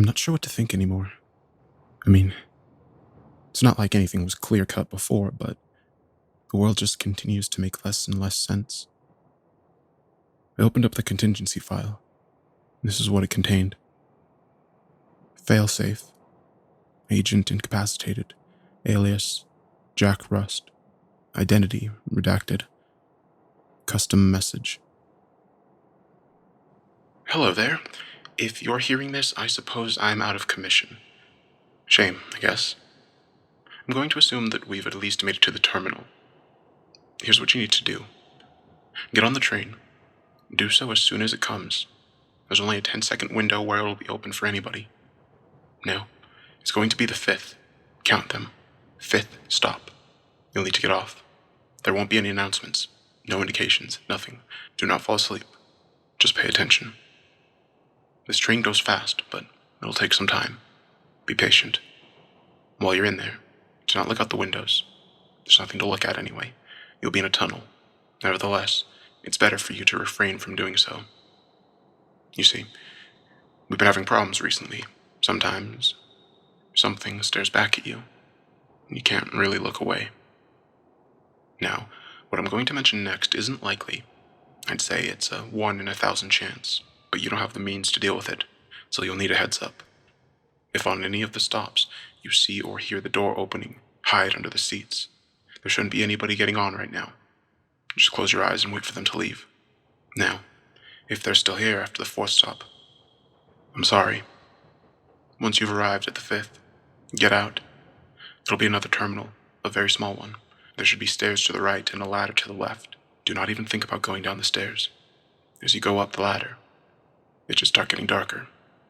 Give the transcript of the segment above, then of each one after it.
I'm not sure what to think anymore. I mean, it's not like anything was clear-cut before, but the world just continues to make less and less sense. I opened up the contingency file. This is what it contained. Failsafe. Agent incapacitated. Alias Jack Rust. Identity redacted. Custom message. Hello there. If you're hearing this, I suppose I'm out of commission. Shame, I guess. I'm going to assume that we've at least made it to the terminal. Here's what you need to do. Get on the train. Do so as soon as it comes. There's only a 10-second window where it'll be open for anybody. Now, it's going to be the 5th. Count them. 5th stop. You'll need to get off. There won't be any announcements. No indications. Nothing. Do not fall asleep. Just pay attention. This train goes fast, but it'll take some time. Be patient. While you're in there, do not look out the windows. There's nothing to look at anyway. You'll be in a tunnel. Nevertheless, it's better for you to refrain from doing so. You see, we've been having problems recently. Sometimes, something stares back at you, and you can't really look away. Now, what I'm going to mention next isn't likely. I'd say it's a 1 in 1,000 chance, but you don't have the means to deal with it, so you'll need a heads up. If on any of the stops you see or hear the door opening, hide under the seats. There shouldn't be anybody getting on right now. Just close your eyes and wait for them to leave. Now, if they're still here after the 4th stop, I'm sorry. Once you've arrived at the 5th, get out. It'll be another terminal, a very small one. There should be stairs to the right and a ladder to the left. Do not even think about going down the stairs. As you go up the ladder, it should start getting darker.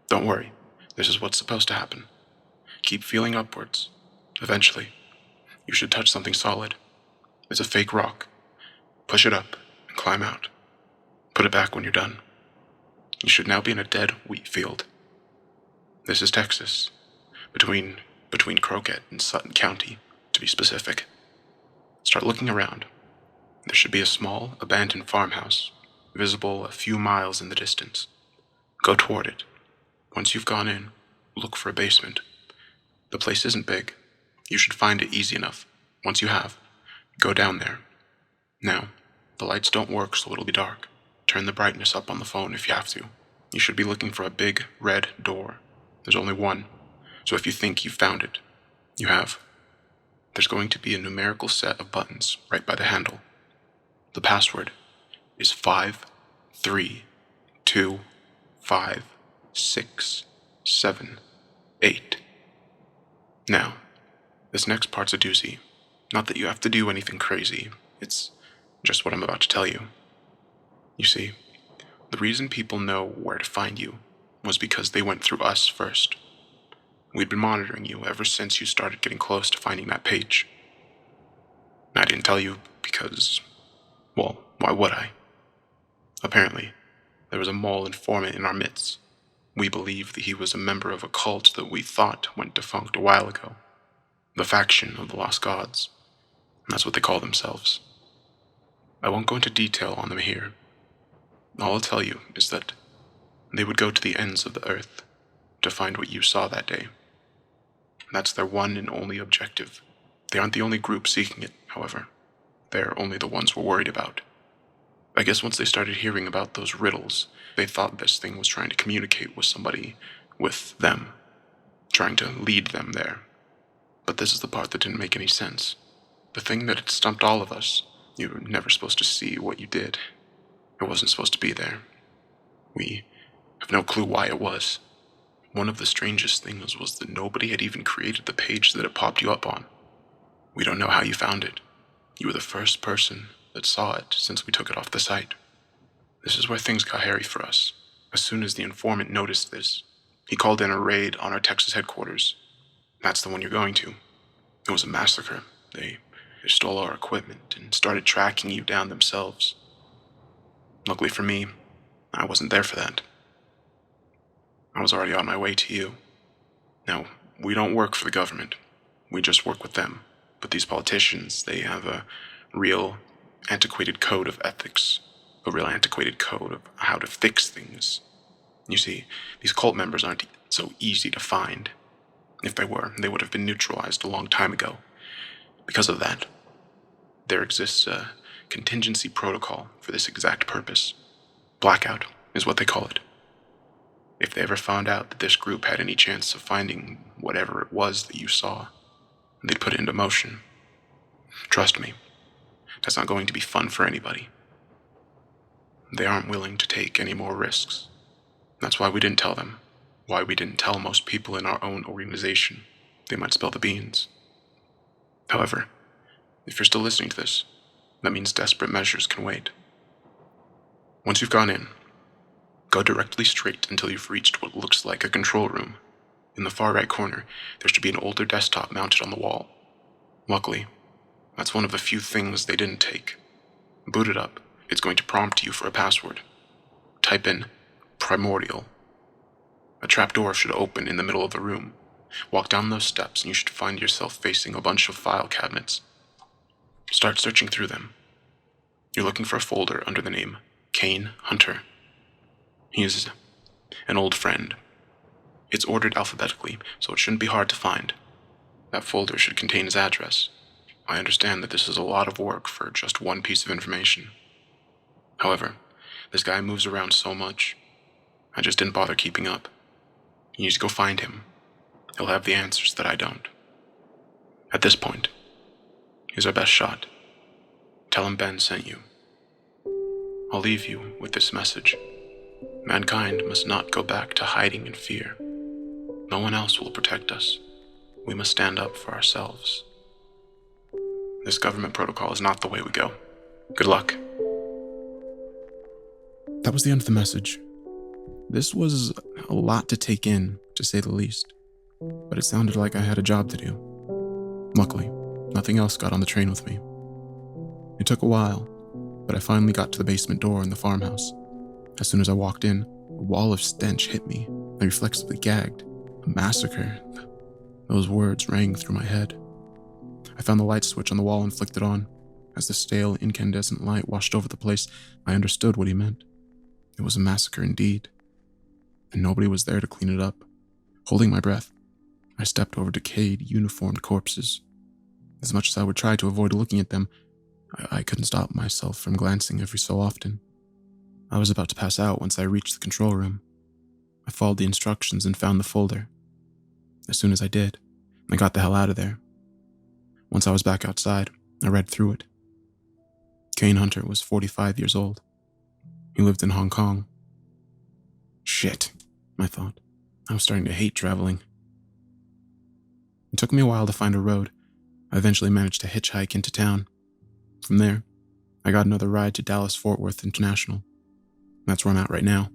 Don't worry, this is what's supposed to happen. Keep feeling upwards. Eventually, you should touch something solid. It's a fake rock. Push it up and climb out. Put it back when you're done. You should now be in a dead wheat field. This is Texas, between Crockett and Sutton County, to be specific. Start looking around. There should be a small, abandoned farmhouse, visible a few miles in the distance. Go toward it. Once you've gone in, look for a basement. The place isn't big. You should find it easy enough. Once you have, go down there. Now, the lights don't work, so it'll be dark. Turn the brightness up on the phone if you have to. You should be looking for a big, red door. There's only one, so if you think you've found it, you have. There's going to be a numerical set of buttons right by the handle. The password is 5, 3, 2, 5, 6, 7, 8. Now, this next part's a doozy. Not that you have to do anything crazy. It's just what I'm about to tell you. You see, the reason people know where to find you was because they went through us first. We'd been monitoring you ever since you started getting close to finding that page. I didn't tell you because, well, why would I? Apparently, there was a mole informant in our midst. We believed that he was a member of a cult that we thought went defunct a while ago. The faction of the Lost Gods. That's what they call themselves. I won't go into detail on them here. All I'll tell you is that they would go to the ends of the earth to find what you saw that day. That's their one and only objective. They aren't the only group seeking it, however. They're only the ones we're worried about. I guess once they started hearing about those riddles, they thought this thing was trying to communicate with somebody, with them, trying to lead them there. But this is the part that didn't make any sense. The thing that had stumped all of us, you were never supposed to see what you did. It wasn't supposed to be there. We have no clue why it was. One of the strangest things was that nobody had even created the page that it popped you up on. We don't know how you found it. You were the first person that saw it since we took it off the site. This is where things got hairy for us. As soon as the informant noticed this, he called in a raid on our Texas headquarters. That's the one you're going to. It was a massacre. They stole our equipment and started tracking you down themselves. Luckily for me, I wasn't there for that. I was already on my way to you. Now, we don't work for the government. We just work with them. But these politicians, they have a real antiquated code of ethics, a real antiquated code of how to fix things. You see, these cult members aren't so easy to find. If they were, they would have been neutralized a long time ago. Because of that, there exists a contingency protocol for this exact purpose. Blackout is what they call it. If they ever found out that this group had any chance of finding whatever it was that you saw, they'd put it into motion. Trust me, that's not going to be fun for anybody. They aren't willing to take any more risks. That's why we didn't tell them. Why we didn't tell most people in our own organization. They might spill the beans. However, if you're still listening to this, that means desperate measures can wait. Once you've gone in, go directly straight until you've reached what looks like a control room. In the far right corner, there should be an older desktop mounted on the wall. Luckily, that's one of the few things they didn't take. Boot it up. It's going to prompt you for a password. Type in primordial. A trapdoor should open in the middle of the room. Walk down those steps and you should find yourself facing a bunch of file cabinets. Start searching through them. You're looking for a folder under the name Kane Hunter. He is an old friend. It's ordered alphabetically, so it shouldn't be hard to find. That folder should contain his address. I understand that this is a lot of work for just one piece of information. However, this guy moves around so much, I just didn't bother keeping up. You need to go find him. He'll have the answers that I don't. At this point, here's our best shot. Tell him Ben sent you. I'll leave you with this message. Mankind must not go back to hiding in fear. No one else will protect us. We must stand up for ourselves. This government protocol is not the way we go. Good luck. That was the end of the message. This was a lot to take in, to say the least, but it sounded like I had a job to do. Luckily, nothing else got on the train with me. It took a while, but I finally got to the basement door in the farmhouse. As soon as I walked in, a wall of stench hit me. I reflexively gagged. A massacre. Those words rang through my head. I found the light switch on the wall and flicked it on. As the stale, incandescent light washed over the place, I understood what he meant. It was a massacre indeed. And nobody was there to clean it up. Holding my breath, I stepped over decayed, uniformed corpses. As much as I would try to avoid looking at them, I couldn't stop myself from glancing every so often. I was about to pass out once I reached the control room. I followed the instructions and found the folder. As soon as I did, I got the hell out of there. Once I was back outside, I read through it. Kane Hunter was 45 years old. He lived in Hong Kong. Shit, I thought. I was starting to hate traveling. It took me a while to find a road. I eventually managed to hitchhike into town. From there, I got another ride to Dallas-Fort Worth International. That's where I'm at right now.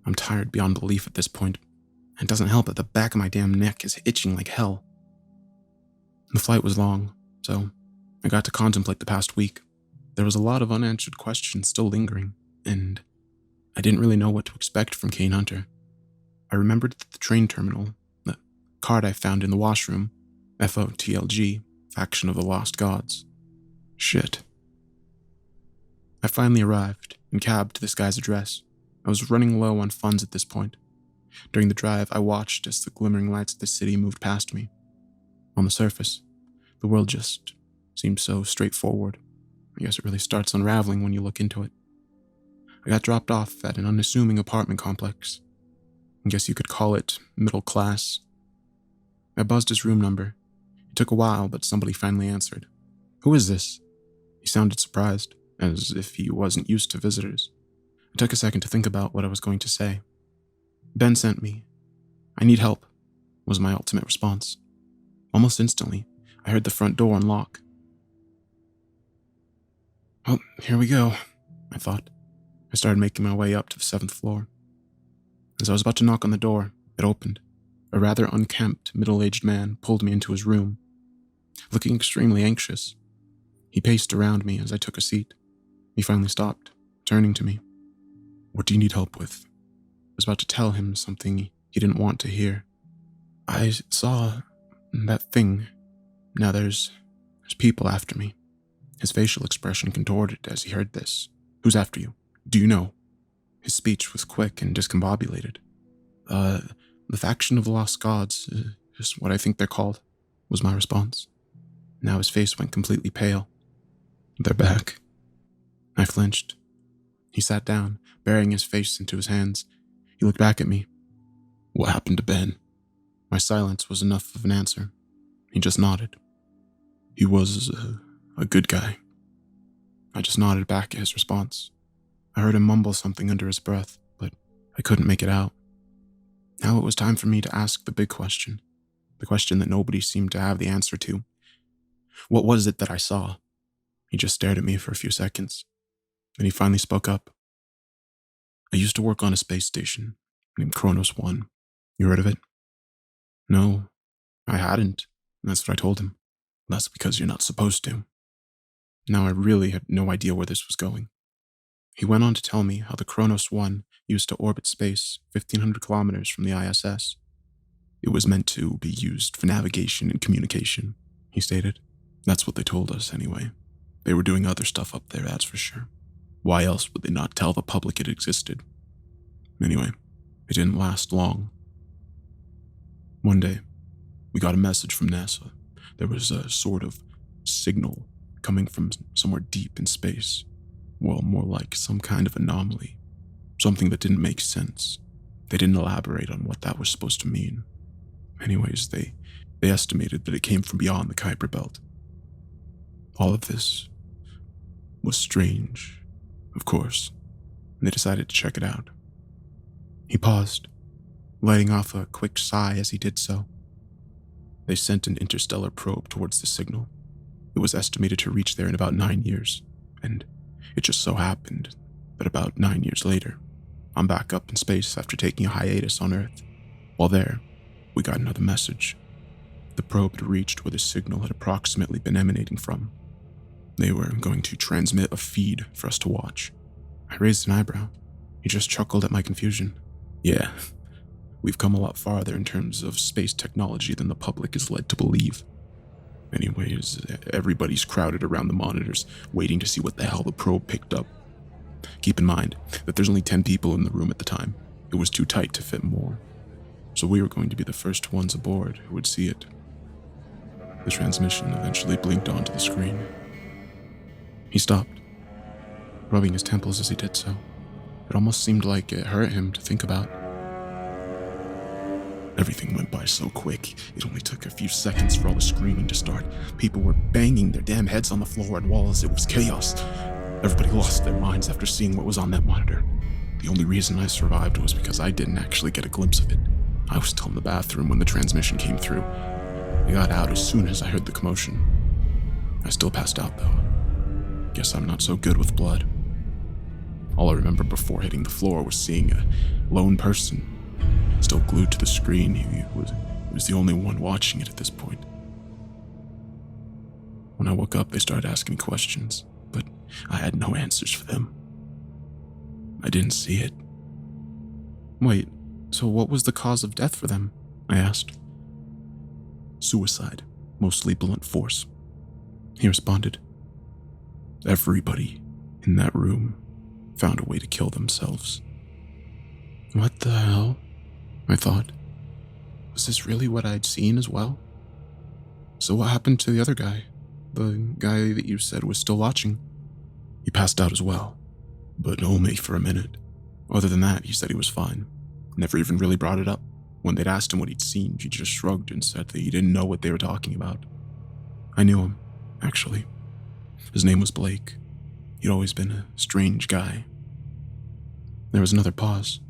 I'm tired beyond belief at this point. It doesn't help that the back of my damn neck is itching like hell. The flight was long, so I got to contemplate the past week. There was a lot of unanswered questions still lingering, and I didn't really know what to expect from Kane Hunter. I remembered that the train terminal, the card I found in the washroom, FOTLG, Faction of the Lost Gods. Shit. I finally arrived and cabbed to this guy's address. I was running low on funds at this point. During the drive, I watched as the glimmering lights of the city moved past me. On the surface, the world just seemed so straightforward. I guess it really starts unraveling when you look into it. I got dropped off at an unassuming apartment complex. I guess you could call it middle class. I buzzed his room number. It took a while, but somebody finally answered. "Who is this?" He sounded surprised, as if he wasn't used to visitors. I took a second to think about what I was going to say. "Ben sent me. I need help," was my ultimate response. Almost instantly, I heard the front door unlock. Well, here we go, I thought. I started making my way up to the 7th floor. As I was about to knock on the door, it opened. A rather unkempt, middle-aged man pulled me into his room. Looking extremely anxious, he paced around me as I took a seat. He finally stopped, turning to me. "What do you need help with?" I was about to tell him something he didn't want to hear. "I saw that thing. Now there's people after me." His facial expression contorted as he heard this. "Who's after you? Do you know?" His speech was quick and discombobulated. The faction of the Lost Gods, is what I think they're called, was my response. Now his face went completely pale. They're back. I flinched. He sat down, burying his face into his hands. He looked back at me. What happened to Ben? My silence was enough of an answer. He just nodded. He was a good guy. I just nodded back at his response. I heard him mumble something under his breath, but I couldn't make it out. Now it was time for me to ask the big question, the question that nobody seemed to have the answer to. What was it that I saw? He just stared at me for a few seconds. Then he finally spoke up. I used to work on a space station named Kronos 1. You heard of it? No, I hadn't. That's what I told him. That's because you're not supposed to. Now I really had no idea where this was going. He went on to tell me how the Kronos 1 used to orbit space 1,500 kilometers from the ISS. It was meant to be used for navigation and communication, he stated. That's what they told us anyway. They were doing other stuff up there, that's for sure. Why else would they not tell the public it existed? Anyway, it didn't last long. One day, we got a message from NASA. There was a sort of signal coming from somewhere deep in space. Well, more like some kind of anomaly. Something that didn't make sense. They didn't elaborate on what that was supposed to mean. Anyways, they estimated that it came from beyond the Kuiper Belt. All of this was strange, of course, and they decided to check it out. He paused, letting off a quick sigh as he did so. They sent an interstellar probe towards the signal. It was estimated to reach there in about 9 years, and it just so happened that about 9 years later, I'm back up in space after taking a hiatus on Earth. While there, we got another message. The probe had reached where the signal had approximately been emanating from. They were going to transmit a feed for us to watch. I raised an eyebrow. He just chuckled at my confusion. Yeah, we've come a lot farther in terms of space technology than the public is led to believe. Anyways, everybody's crowded around the monitors, waiting to see what the hell the probe picked up. Keep in mind that there's only 10 people in the room at the time. It was too tight to fit more. So we were going to be the first ones aboard who would see it. The transmission eventually blinked onto the screen. He stopped, rubbing his temples as he did so. It almost seemed like it hurt him to think about. Everything went by so quick, it only took a few seconds for all the screaming to start. People were banging their damn heads on the floor and walls. It was chaos. Everybody lost their minds after seeing what was on that monitor. The only reason I survived was because I didn't actually get a glimpse of it. I was still in the bathroom when the transmission came through. I got out as soon as I heard the commotion. I still passed out though. Guess I'm not so good with blood. All I remember before hitting the floor was seeing a lone person, still glued to the screen. He was the only one watching it at this point. When I woke up, they started asking me questions, but I had no answers for them. I didn't see it. Wait, so what was the cause of death for them? I asked. Suicide, mostly blunt force. He responded. Everybody in that room found a way to kill themselves. What the hell? I thought. Was this really what I'd seen as well? So what happened to the other guy? The guy that you said was still watching? He passed out as well, but only for a minute. Other than that, he said he was fine. Never even really brought it up. When they'd asked him what he'd seen, he just shrugged and said that he didn't know what they were talking about. I knew him, actually. His name was Blake. He'd always been a strange guy. There was another pause.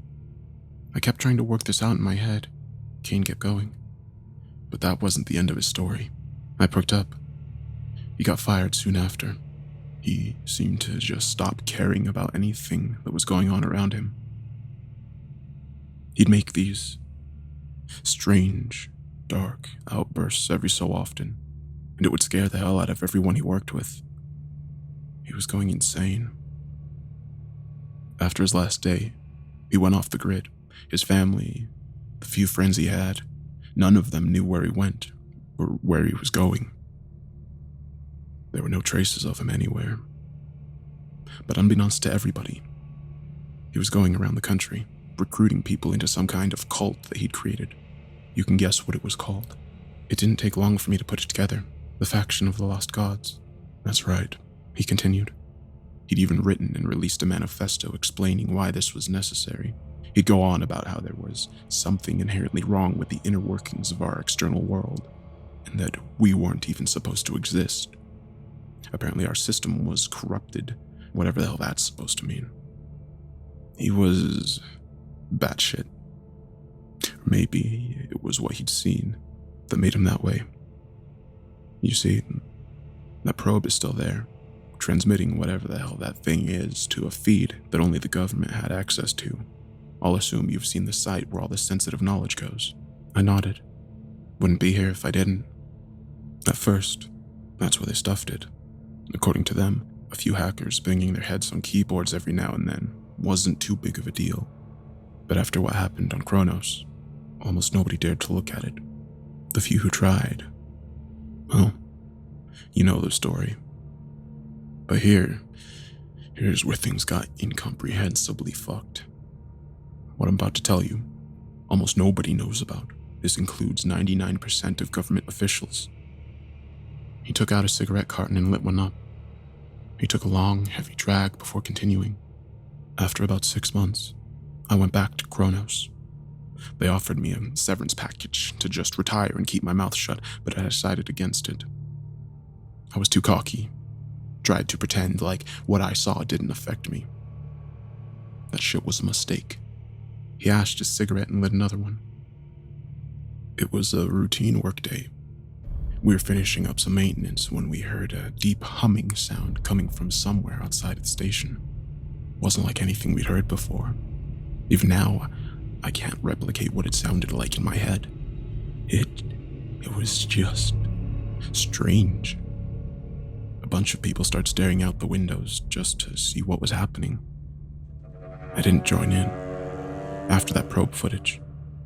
I kept trying to work this out in my head. Kane kept going. But that wasn't the end of his story. I perked up. He got fired soon after. He seemed to just stop caring about anything that was going on around him. He'd make these strange, dark outbursts every so often, and it would scare the hell out of everyone he worked with. He was going insane. After his last day, he went off the grid. His family, the few friends he had, none of them knew where he went or where he was going. There were no traces of him anywhere. But unbeknownst to everybody, he was going around the country, kept recruiting people into some kind of cult that he'd created. You can guess what it was called. It didn't take long for me to put it together. The Faction of the Lost Gods. That's right, he continued. He'd even written and released a manifesto explaining why this was necessary. He'd go on about how there was something inherently wrong with the inner workings of our external world, and that we weren't even supposed to exist. Apparently our system was corrupted, whatever the hell that's supposed to mean. He was batshit. Maybe it was what he'd seen that made him that way. You see, that probe is still there, transmitting whatever the hell that thing is to a feed that only the government had access to. I'll assume you've seen the site where all the sensitive knowledge goes. I nodded. Wouldn't be here if I didn't. At first, that's where they stuffed it. According to them, a few hackers banging their heads on keyboards every now and then wasn't too big of a deal. But after what happened on Kronos, almost nobody dared to look at it. The few who tried, well, you know the story. But here's where things got incomprehensibly fucked. What I'm about to tell you, almost nobody knows about. This includes 99% of government officials. He took out a cigarette carton and lit one up. He took a long, heavy drag before continuing. After about 6 months, I went back to Kronos. They offered me a severance package to just retire and keep my mouth shut, but I decided against it. I was too cocky, tried to pretend like what I saw didn't affect me. That shit was a mistake. He ashed his cigarette and lit another one. It was a routine workday. We were finishing up some maintenance when we heard a deep humming sound coming from somewhere outside of the station. Wasn't like anything we'd heard before. Even now, I can't replicate what it sounded like in my head. It was just strange. A bunch of people started staring out the windows just to see what was happening. I didn't join in. After that probe footage,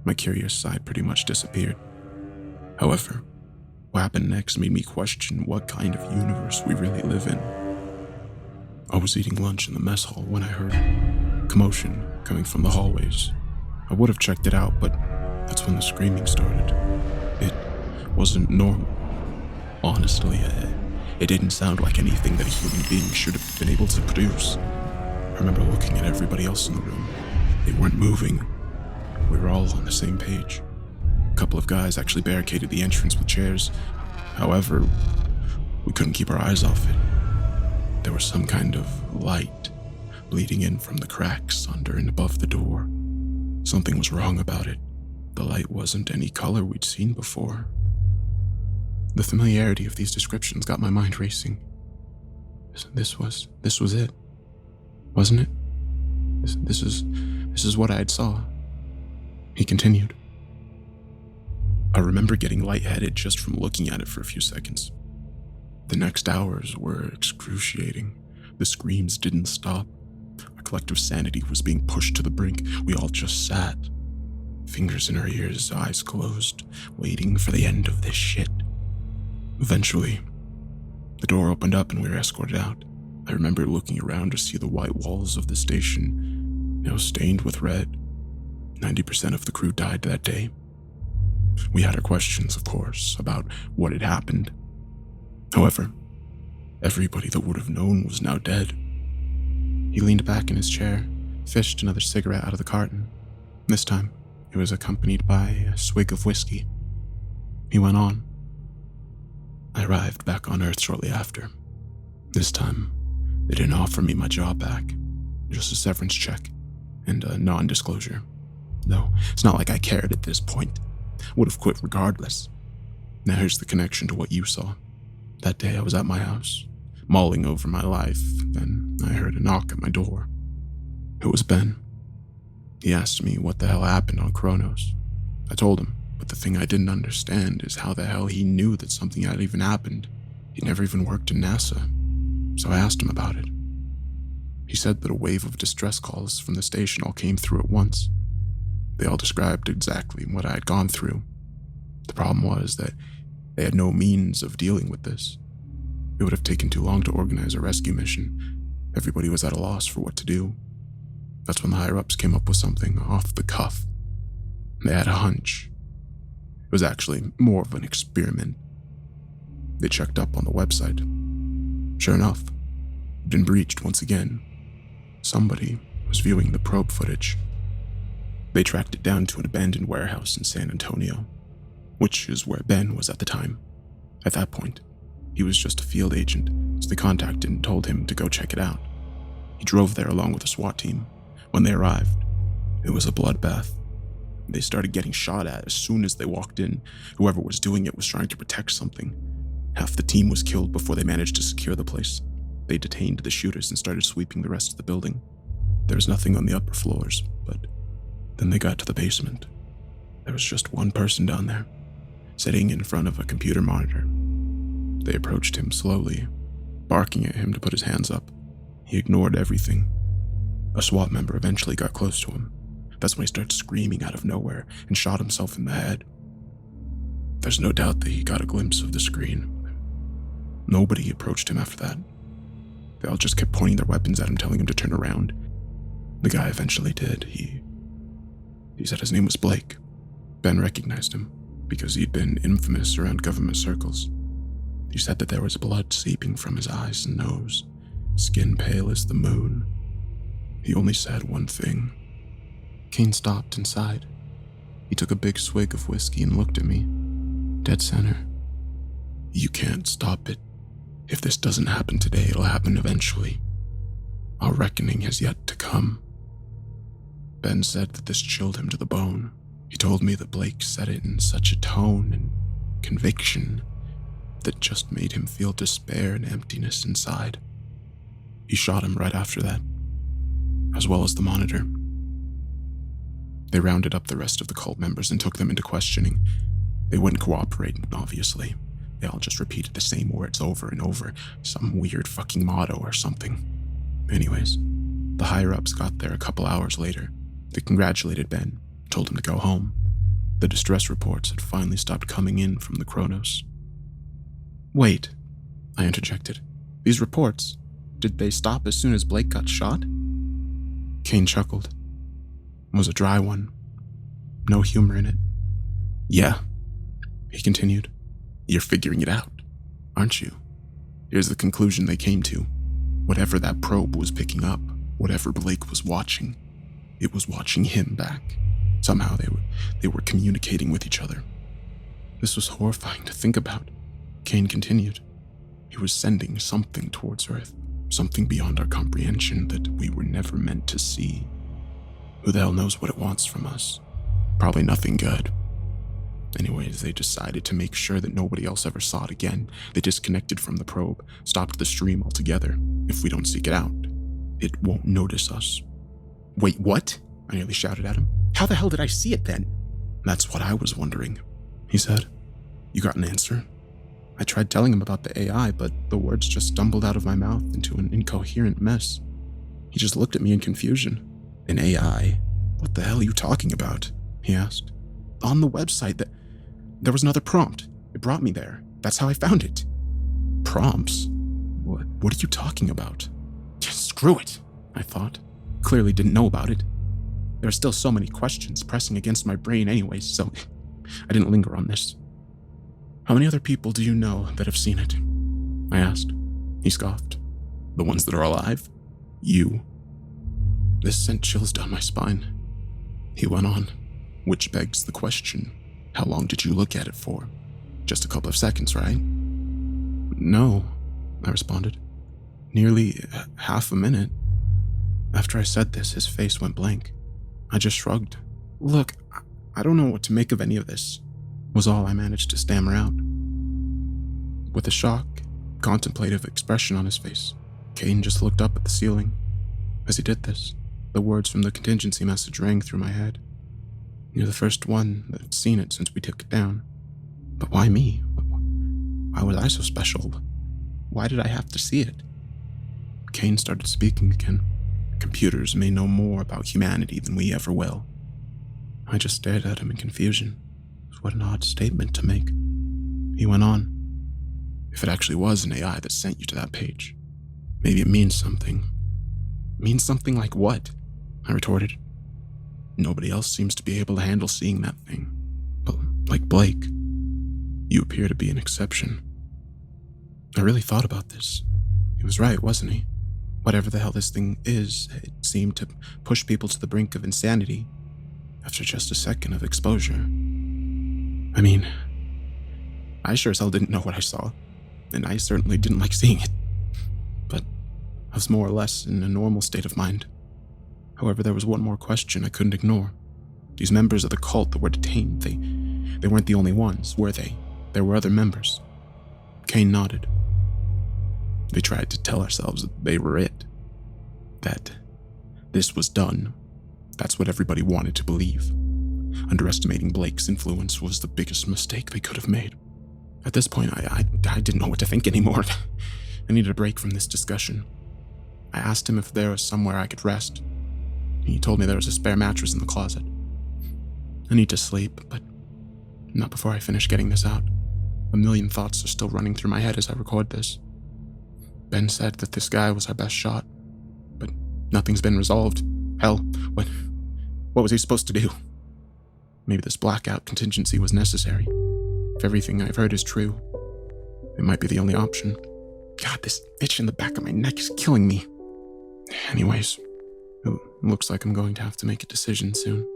my curious side pretty much disappeared. However, what happened next made me question what kind of universe we really live in. I was eating lunch in the mess hall when I heard commotion coming from the hallways. I would have checked it out, but that's when the screaming started. It wasn't normal. Honestly, it didn't sound like anything that a human being should have been able to produce. I remember looking at everybody else in the room. They weren't moving. We were all on the same page. A couple of guys actually barricaded the entrance with chairs. However, we couldn't keep our eyes off it. There was some kind of light bleeding in from the cracks under and above the door. Something was wrong about it. The light wasn't any color we'd seen before. The familiarity of these descriptions got my mind racing. This was it, wasn't it? This is what I had saw. He continued. I remember getting lightheaded just from looking at it for a few seconds. The next hours were excruciating. The screams didn't stop. Our collective sanity was being pushed to the brink. We all just sat, fingers in our ears, eyes closed, waiting for the end of this shit. Eventually, the door opened up and we were escorted out. I remember looking around to see the white walls of the station, now stained with red. 90% of the crew died that day. We had our questions, of course, about what had happened. However, everybody that would have known was now dead. He leaned back in his chair, fished another cigarette out of the carton. This time, it was accompanied by a swig of whiskey. He went on. I arrived back on Earth shortly after. This time, they didn't offer me my job back, just a severance check and a non-disclosure. Though, it's not like I cared at this point. Would have quit regardless. Now here's the connection to what you saw. That day I was at my house, mulling over my life, then I heard a knock at my door. It was Ben. He asked me what the hell happened on Kronos. I told him, but the thing I didn't understand is how the hell he knew that something had even happened. He'd never even worked in NASA, so I asked him about it. He said that a wave of distress calls from the station all came through at once. They all described exactly what I had gone through. The problem was that they had no means of dealing with this. It would have taken too long to organize a rescue mission. Everybody was at a loss for what to do. That's when the higher-ups came up with something off the cuff. They had a hunch. It was actually more of an experiment. They checked up on the website. Sure enough, it'd been breached once again. Somebody was viewing the probe footage. They tracked it down to an abandoned warehouse in San Antonio, which is where Ben was at the time. At that point, he was just a field agent, so they contacted and told him to go check it out. He drove there along with a SWAT team. When they arrived, it was a bloodbath. They started getting shot at as soon as they walked in. Whoever was doing it was trying to protect something. Half the team was killed before they managed to secure the place. They detained the shooters and started sweeping the rest of the building. There was nothing on the upper floors, but then they got to the basement. There was just one person down there, sitting in front of a computer monitor. They approached him slowly, barking at him to put his hands up. He ignored everything. A SWAT member eventually got close to him. That's when he started screaming out of nowhere and shot himself in the head. There's no doubt that he got a glimpse of the screen. Nobody approached him after that. They all just kept pointing their weapons at him, telling him to turn around. The guy eventually did. He said his name was Blake. Ben recognized him because he'd been infamous around government circles. He said that there was blood seeping from his eyes and nose, skin pale as the moon. He only said one thing. Kane stopped and sighed. He took a big swig of whiskey and looked at me, dead center. You can't stop it. If this doesn't happen today, it'll happen eventually. Our reckoning has yet to come. Ben said that this chilled him to the bone. He told me that Blake said it in such a tone and conviction that just made him feel despair and emptiness inside. He shot him right after that, as well as the monitor. They rounded up the rest of the cult members and took them into questioning. They wouldn't cooperate, obviously. They all just repeated the same words over and over, some weird fucking motto or something. Anyways, the higher-ups got there a couple hours later. They congratulated Ben, told him to go home. The distress reports had finally stopped coming in from the Kronos. Wait, I interjected. These reports, did they stop as soon as Blake got shot? Kane chuckled. It was a dry one. No humor in it. Yeah, he continued. You're figuring it out, aren't you? Here's the conclusion they came to. Whatever that probe was picking up, whatever Blake was watching, it was watching him back. Somehow they were communicating with each other. This was horrifying to think about. Kane continued. He was sending something towards Earth, something beyond our comprehension that we were never meant to see. Who the hell knows what it wants from us? Probably nothing good. Anyways, they decided to make sure that nobody else ever saw it again. They disconnected from the probe, stopped the stream altogether. If we don't seek it out, it won't notice us. Wait, what? I nearly shouted at him. How the hell did I see it then? That's what I was wondering, he said. You got an answer? I tried telling him about the AI, but the words just stumbled out of my mouth into an incoherent mess. He just looked at me in confusion. An AI? What the hell are you talking about? He asked. On the website, there was another prompt. It brought me there. That's how I found it. Prompts? What are you talking about? Screw it, I thought. Clearly didn't know about it. There are still so many questions pressing against my brain anyways, so I didn't linger on this. How many other people do you know that have seen it? I asked. He scoffed. The ones that are alive? You. This sent chills down my spine. He went on, which begs the question, how long did you look at it for? Just a couple of seconds, right? No, I responded. Nearly half a minute. After I said this, his face went blank. I just shrugged. Look, I don't know what to make of any of this, was all I managed to stammer out. With a shocked, contemplative expression on his face, Kane just looked up at the ceiling. As he did this, the words from the contingency message rang through my head. You're the first one that's seen it since we took it down. But why me? Why was I so special? Why did I have to see it? Kane started speaking again. Computers may know more about humanity than we ever will. I just stared at him in confusion. What an odd statement to make. He went on. If it actually was an AI that sent you to that page, maybe it means something. Means something like what? I retorted. Nobody else seems to be able to handle seeing that thing. But like Blake, you appear to be an exception. I really thought about this. He was right, wasn't he? Whatever the hell this thing is, it seemed to push people to the brink of insanity after just a second of exposure. I mean, I sure as hell didn't know what I saw, and I certainly didn't like seeing it. But I was more or less in a normal state of mind. However, there was one more question I couldn't ignore. These members of the cult that were detained, they weren't the only ones, were they? There were other members. Kane nodded. They tried to tell ourselves that they were it. That this was done. That's what everybody wanted to believe. Underestimating Blake's influence was the biggest mistake they could have made. At this point, I didn't know what to think anymore. I needed a break from this discussion. I asked him if there was somewhere I could rest. He told me there was a spare mattress in the closet. I need to sleep, but not before I finish getting this out. A million thoughts are still running through my head as I record this. Ben said that this guy was our best shot, but nothing's been resolved. Hell, what was he supposed to do? Maybe this blackout contingency was necessary. If everything I've heard is true, it might be the only option. God, this itch in the back of my neck is killing me. Anyways, it looks like I'm going to have to make a decision soon.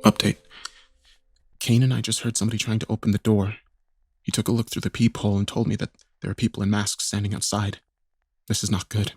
Update. Kane and I just heard somebody trying to open the door. He took a look through the peephole and told me that there are people in masks standing outside. This is not good.